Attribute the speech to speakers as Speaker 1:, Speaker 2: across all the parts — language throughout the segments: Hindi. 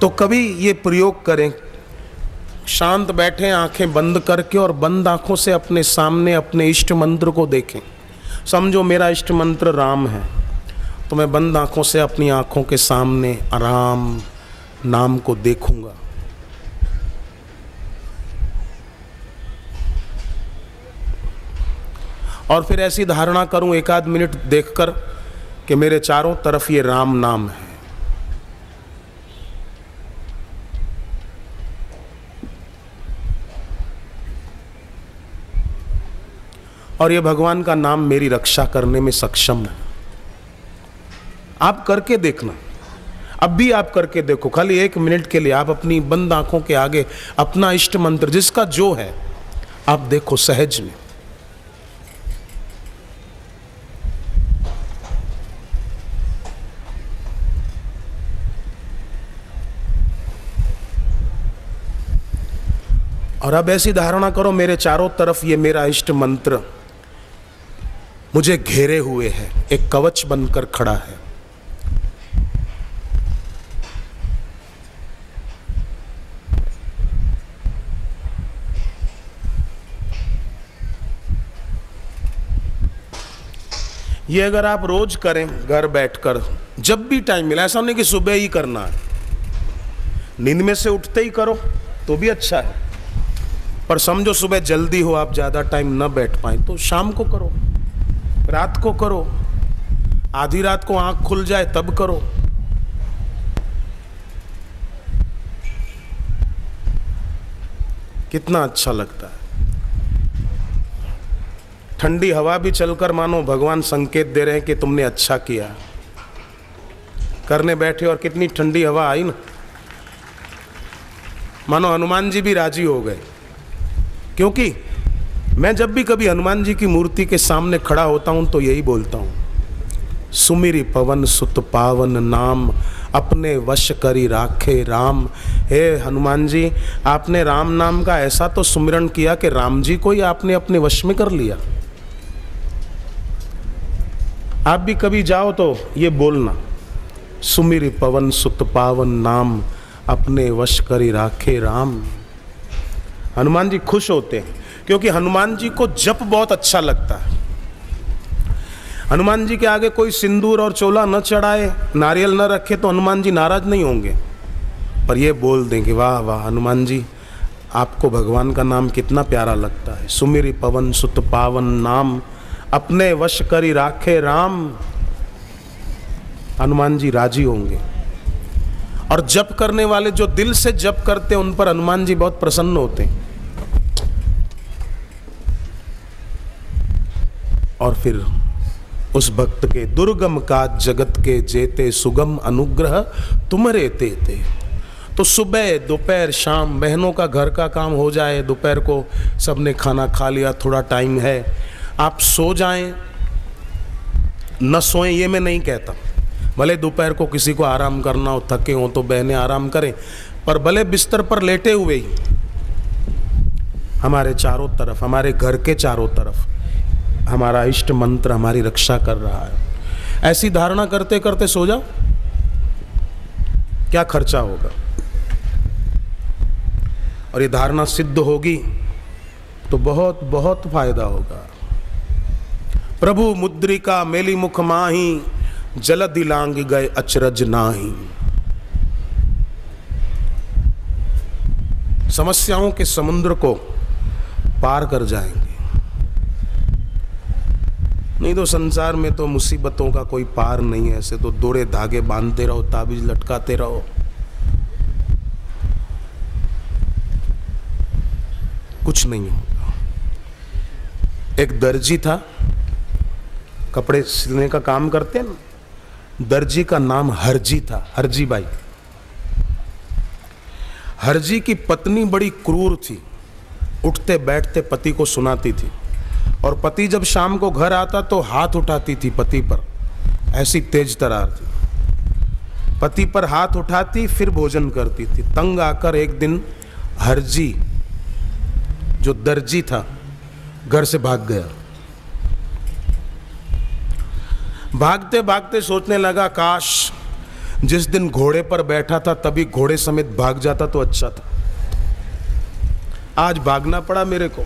Speaker 1: तो कभी ये प्रयोग करें, शांत बैठें आंखें बंद करके और बंद आंखों से अपने सामने अपने इष्ट मंत्र को देखें। समझो मेरा इष्ट मंत्र राम है, तो मैं बंद आंखों से अपनी आंखों के सामने राम नाम को देखूंगा। और फिर ऐसी धारणा करूं एक आध मिनट देखकर कि मेरे चारों तरफ ये राम नाम है। और ये भगवान का नाम मेरी रक्षा करने में सक्षम है। आप करके देखना, अब भी आप करके देखो, खाली 1 मिनट के लिए आप अपनी बंद आंखों के आगे अपना इष्ट मंत्र जिसका जो है आप देखो सहज में। और अब ऐसी धारणा करो मेरे चारों तरफ ये मेरा इष्ट मंत्र मुझे घेरे हुए है, एक कवच बनकर खड़ा है। ये अगर आप रोज करें घर बैठकर, जब भी टाइम मिला, ऐसा नहीं कि सुबह ही करना है, नींद में से उठते ही करो तो भी अच्छा है, पर समझो सुबह जल्दी हो, आप ज्यादा टाइम न बैठ पाए तो शाम को करो, रात को करो, आधी रात को आंख खुल जाए तब करो। कितना अच्छा लगता है। ठंडी हवा भी चलकर मानो भगवान संकेत दे रहे हैं कि तुमने अच्छा किया। करने बैठे और कितनी ठंडी हवा आई ना, मानो हनुमान जी भी राजी हो गए। क्योंकि मैं जब भी कभी हनुमान जी की मूर्ति के सामने खड़ा होता हूं तो यही बोलता हूं, सुमिरि पवन सुत पावन नाम अपने वश करी राखे राम। हे हनुमान जी, आपने राम नाम का ऐसा तो सुमिरन किया कि राम जी को ही आपने अपने वश में कर लिया। आप भी कभी जाओ तो ये बोलना, सुमिरि पवन सुत पावन नाम अपने वश करी राखे राम। हनुमान जी खुश होते हैं क्योंकि हनुमान जी को जप बहुत अच्छा लगता है। हनुमान जी के आगे कोई सिंदूर और चोला न चढ़ाए, नारियल न रखे तो हनुमान जी नाराज नहीं होंगे, पर ये बोल देंगे वाह वाह हनुमान जी, आपको भगवान का नाम कितना प्यारा लगता है, सुमिरि पवन सुत पावन नाम अपने वश करी राखे राम। हनुमान जी राजी होंगे। और जप करने वाले जो दिल से जप करते हैं उन पर हनुमान जी बहुत प्रसन्न होते हैं। और फिर उस भक्त के दुर्गम काज जगत के जेते सुगम अनुग्रह तुमरे तेते। तो सुबह दोपहर शाम बहनों का घर का काम हो जाए, दोपहर को सबने खाना खा लिया, थोड़ा टाइम है, आप सो जाएं, न सोएं ये मैं नहीं कहता। भले दोपहर को किसी को आराम करना हो, थके हो तो बहनें आराम करें, पर भले बिस्तर पर लेटे हुए ही हमारे चारों तरफ, हमारे घर के चारों तरफ हमारा इष्ट मंत्र हमारी रक्षा कर रहा है। ऐसी धारणा करते करते सो जाओ, क्या खर्चा होगा। और ये धारणा सिद्ध होगी तो बहुत बहुत फायदा होगा। प्रभु मुद्रिका मेली मुख माही, जलधि लांग गए अचरज नाही। समस्याओं के समुद्र को पार कर जाएंगे। नहीं तो संसार में तो मुसीबतों का कोई पार नहीं है, ऐसे तो दोड़े धागे बांधते रहो, ताबीज लटकाते रहो, कुछ नहीं होगा। एक दर्जी था, कपड़े सिलने का काम करते हैं ना, दर्जी का नाम हरजी था, हरजी भाई। हरजी की पत्नी बड़ी क्रूर थी, उठते बैठते पति को सुनाती थी, और पति जब शाम को घर आता तो हाथ उठाती थी पति पर, ऐसी तेज तरार थी। पति पर हाथ उठाती फिर भोजन करती थी। तंग आकर एक दिन हरजी जो दर्जी था घर से भाग गया। भागते भागते सोचने लगा काश जिस दिन घोड़े पर बैठा था तभी घोड़े समेत भाग जाता तो अच्छा था। आज भागना पड़ा मेरे को।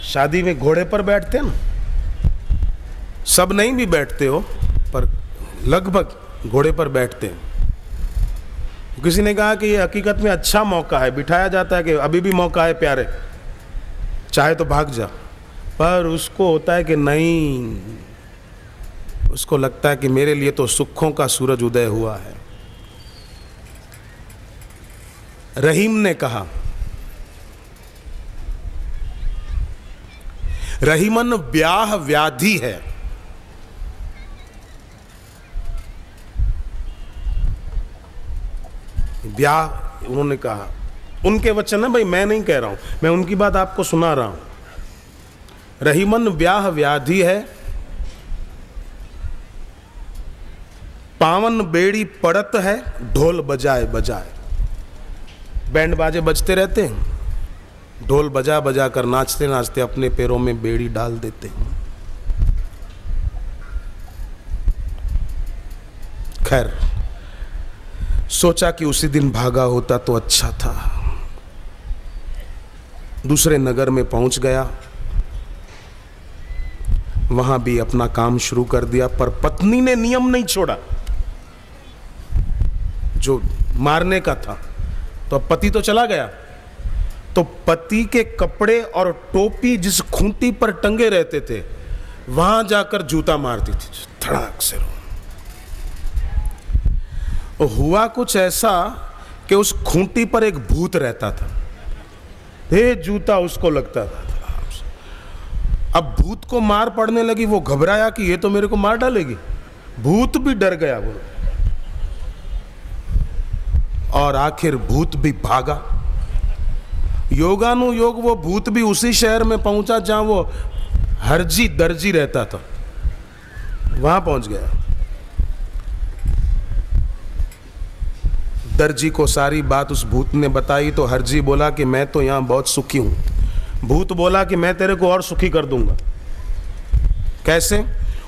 Speaker 1: शादी में घोड़े पर बैठते हैं ना, सब नहीं भी बैठते हो पर लगभग घोड़े पर बैठते हैं। किसी ने कहा कि ये हकीकत में अच्छा मौका है, बिठाया जाता है कि अभी भी मौका है प्यारे, चाहे तो भाग जा। पर उसको होता है कि नहीं, उसको लगता है कि मेरे लिए तो सुखों का सूरज उदय हुआ है। रहीम ने कहा, रहीमन ब्याह व्याधि है। ब्याह उन्होंने कहा, उनके वचन है भाई, मैं नहीं कह रहा हूं, मैं उनकी बात आपको सुना रहा हूं। रहीमन ब्याह व्याधि है, पावन बेड़ी पड़त है, ढोल बजाए बजाए। बैंड बाजे बजते रहते हैं, ढोल बजा बजा कर नाचते नाचते अपने पैरों में बेड़ी डाल देते हैं। खैर, सोचा कि उसी दिन भागा होता तो अच्छा था। दूसरे नगर में पहुंच गया, वहां भी अपना काम शुरू कर दिया, पर पत्नी ने नियम नहीं छोड़ा जो मारने का था। तो अब पति तो चला गया, तो पति के कपड़े और टोपी जिस खूंटी पर टंगे रहते थे वहां जाकर जूता मारती थी, धड़ाक से। हुआ कुछ ऐसा कि उस खूंटी पर एक भूत रहता था, हे जूता उसको लगता था। अब भूत को मार पड़ने लगी, वो घबराया कि ये तो मेरे को मार डालेगी। भूत भी डर गया वो, और आखिर भूत भी भागा। योगानुयोग वो भूत भी उसी शहर में पहुंचा जहां वो हरजी दर्जी रहता था, वहां पहुंच गया। दर्जी को सारी बात उस भूत ने बताई तो हरजी बोला कि मैं तो यहां बहुत सुखी हूं। भूत बोला कि मैं तेरे को और सुखी कर दूंगा। कैसे?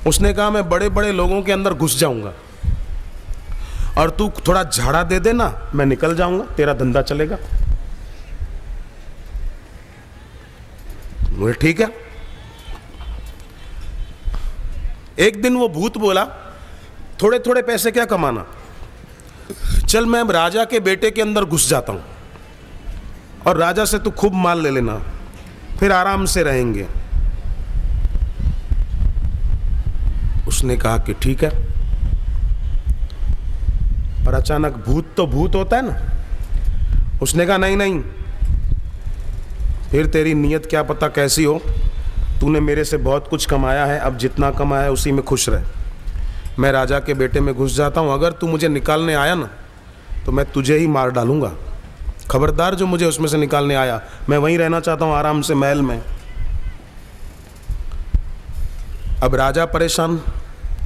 Speaker 1: उसने कहा, मैं बड़े बड़े लोगों के अंदर घुस जाऊंगा और तू थोड़ा झाड़ा दे देना, मैं निकल जाऊंगा, तेरा धंधा चलेगा। मुझे ठीक है। एक दिन वो भूत बोला, थोड़े थोड़े पैसे क्या कमाना, चल मैं राजा के बेटे के अंदर घुस जाता हूं और राजा से तू खूब माल ले लेना, फिर आराम से रहेंगे। उसने कहा कि ठीक है। पर अचानक भूत तो भूत होता है ना, उसने कहा नहीं नहीं, फिर तेरी नीयत क्या पता कैसी हो, तूने मेरे से बहुत कुछ कमाया है, अब जितना कमाया है उसी में खुश रह। मैं राजा के बेटे में घुस जाता हूं, अगर तू मुझे निकालने आया ना तो मैं तुझे ही मार डालूंगा। खबरदार जो मुझे उसमें से निकालने आया, मैं वहीं रहना चाहता हूं आराम से महल में। अब राजा परेशान।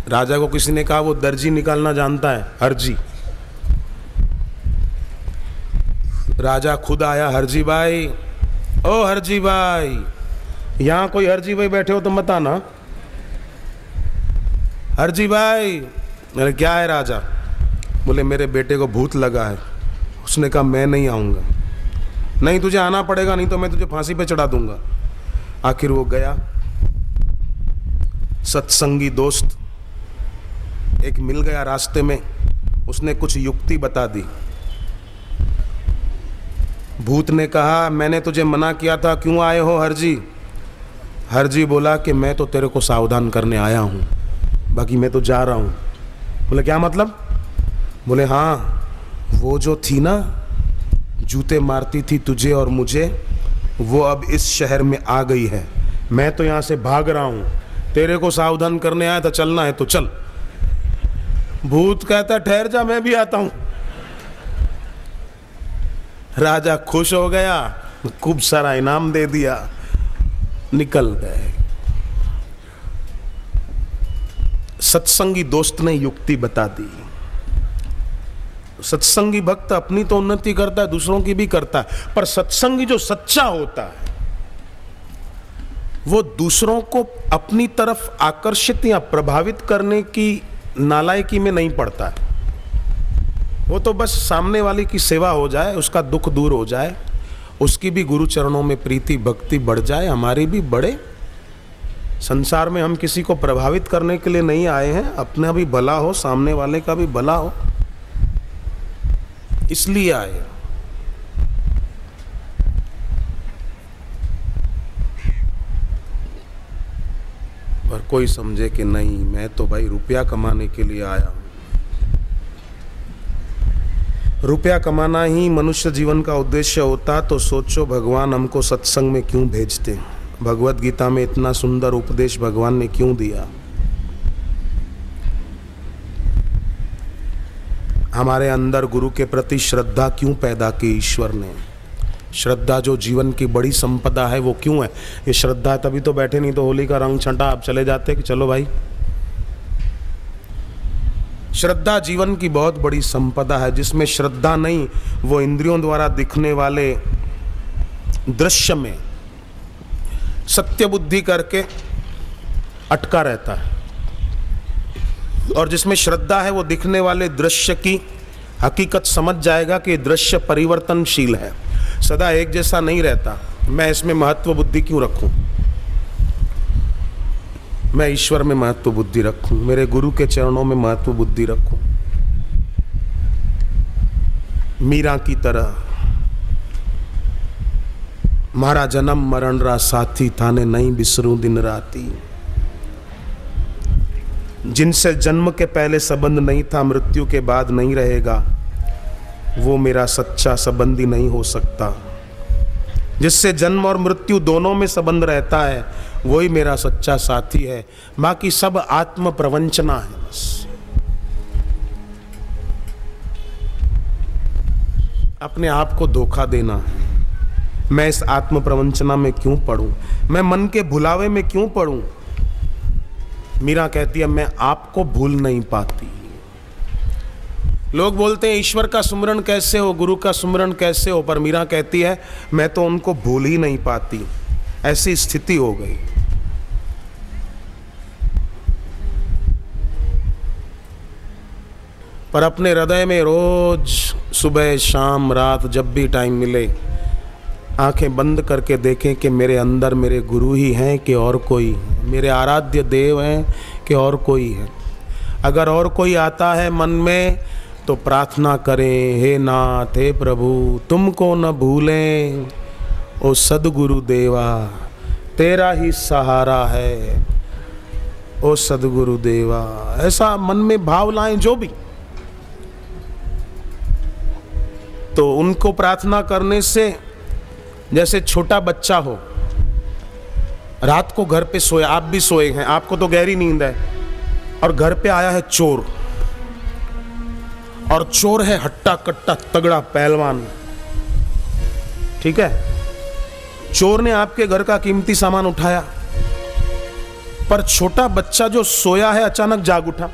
Speaker 1: राजा को किसी ने कहा वो दर्जी निकालना जानता है, हरजी। राजा खुद आया, हरजी भाई, ओ हरजी भाई, यहां कोई हरजी भाई बैठे हो तो मत आना। हरजी भाई, मैंने क्या है राजा? बोले मेरे बेटे को भूत लगा है। उसने कहा मैं नहीं आऊंगा। नहीं तुझे आना पड़ेगा, नहीं तो मैं तुझे फांसी पे चढ़ा दूंगा। आखिर वो गया। सत्संगी दोस्त एक मिल गया रास्ते में, उसने कुछ युक्ति बता दी। भूत ने कहा मैंने तुझे मना किया था, क्यों आए हो हरजी? हरजी बोला कि मैं तो तेरे को सावधान करने आया हूं, बाकी मैं तो जा रहा हूं। बोले क्या मतलब? बोले हाँ, वो जो थी ना, जूते मारती थी तुझे और मुझे, वो अब इस शहर में आ गई है। मैं तो यहां से भाग रहा हूं, तेरे को सावधान करने आया था, चलना है तो चल। भूत कहता ठहर जा, मैं भी आता हूं। राजा खुश हो गया, खूब सारा इनाम दे दिया, निकल गए। सत्संगी दोस्त ने युक्ति बता दी। सत्संगी भक्त अपनी तो उन्नति करता है, दूसरों की भी करता है, पर सत्संगी जो सच्चा होता है वो दूसरों को अपनी तरफ आकर्षित या प्रभावित करने की नालायकी में नहीं पड़ता है। वो तो बस सामने वाले की सेवा हो जाए, उसका दुख दूर हो जाए, उसकी भी गुरु चरणों में प्रीति भक्ति बढ़ जाए, हमारी भी बढ़े। संसार में हम किसी को प्रभावित करने के लिए नहीं आए हैं, अपना भी भला हो, सामने वाले का भी भला हो, इसलिए आए। पर कोई समझे कि नहीं, मैं तो भाई रुपया कमाने के लिए आया हूं। रुपया कमाना ही मनुष्य जीवन का उद्देश्य होता तो सोचो भगवान हमको सत्संग में क्यों भेजते। भगवत गीता में इतना सुंदर उपदेश भगवान ने क्यों दिया। हमारे अंदर गुरु के प्रति श्रद्धा क्यों पैदा की ईश्वर ने। श्रद्धा जो जीवन की बड़ी संपदा है वो क्यों है। ये श्रद्धा तभी तो बैठे, नहीं तो होली का रंग छंटा आप चले जाते कि चलो भाई। श्रद्धा जीवन की बहुत बड़ी संपदा है। जिसमें श्रद्धा नहीं वो इंद्रियों द्वारा दिखने वाले दृश्य में सत्य बुद्धि करके अटका रहता है, और जिसमें श्रद्धा है वो दिखने वाले दृश्य की हकीकत समझ जाएगा कि दृश्य परिवर्तनशील है, सदा एक जैसा नहीं रहता। मैं इसमें महत्व बुद्धि क्यों रखूं, मैं ईश्वर में महत्व बुद्धि रखूं, मेरे गुरु के चरणों में महत्व बुद्धि रखूं। मीरा की तरह मारा जन्म मरण रा साथी थाने नहीं बिसरूं दिन राती। जिनसे जन्म के पहले संबंध नहीं था, मृत्यु के बाद नहीं रहेगा, वो मेरा सच्चा संबंधी नहीं हो सकता। जिससे जन्म और मृत्यु दोनों में संबंध रहता है वही मेरा सच्चा साथी है। बाकी सब आत्म प्रवंचना है बस। अपने आप को धोखा देना है। मैं इस आत्म प्रवंचना में क्यों पढ़ूं, मैं मन के भुलावे में क्यों पढ़ूं। मीरा कहती है मैं आपको भूल नहीं पाती। लोग बोलते हैं ईश्वर का सुमिरन कैसे हो, गुरु का सुमिरन कैसे हो, पर मीरा कहती है मैं तो उनको भूल ही नहीं पाती। ऐसी स्थिति हो गई। पर अपने हृदय में रोज सुबह शाम रात जब भी टाइम मिले आंखें बंद करके देखें कि मेरे अंदर मेरे गुरु ही हैं कि और कोई, मेरे आराध्य देव हैं कि और कोई है। अगर और कोई आता है मन में तो प्रार्थना करें, हे नाथ हे प्रभु तुमको न भूलें, ओ सदगुरु देवा तेरा ही सहारा है, ओ सदगुरु देवा। ऐसा मन में भाव लाएं जो भी। तो उनको प्रार्थना करने से जैसे छोटा बच्चा हो, रात को घर पे सोया, आप भी सोए हैं, आपको तो गहरी नींद है, और घर पे आया है चोर, और चोर है हट्टा कट्टा तगड़ा पहलवान, ठीक है। चोर ने आपके घर का कीमती सामान उठाया, पर छोटा बच्चा जो सोया है अचानक जाग उठा,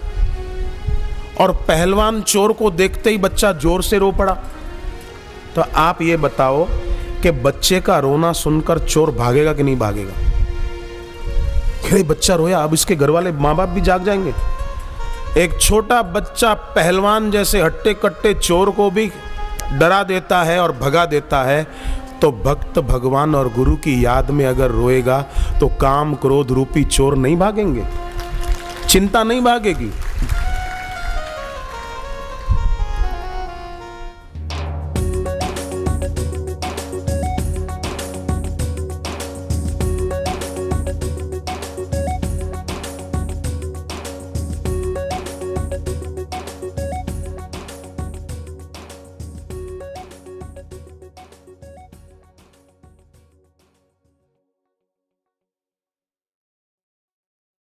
Speaker 1: और पहलवान चोर को देखते ही बच्चा जोर से रो पड़ा। तो आप ये बताओ कि बच्चे का रोना सुनकर चोर भागेगा कि नहीं भागेगा। अरे बच्चा रोया, अब इसके घर वाले माँ बाप भी जाग जाएंगे। एक छोटा बच्चा पहलवान जैसे हट्टे कट्टे चोर को भी डरा देता है और भगा देता है, तो भक्त भगवान और गुरु की याद में अगर रोएगा तो काम क्रोध रूपी चोर नहीं भागेंगे, चिंता नहीं भागेगी।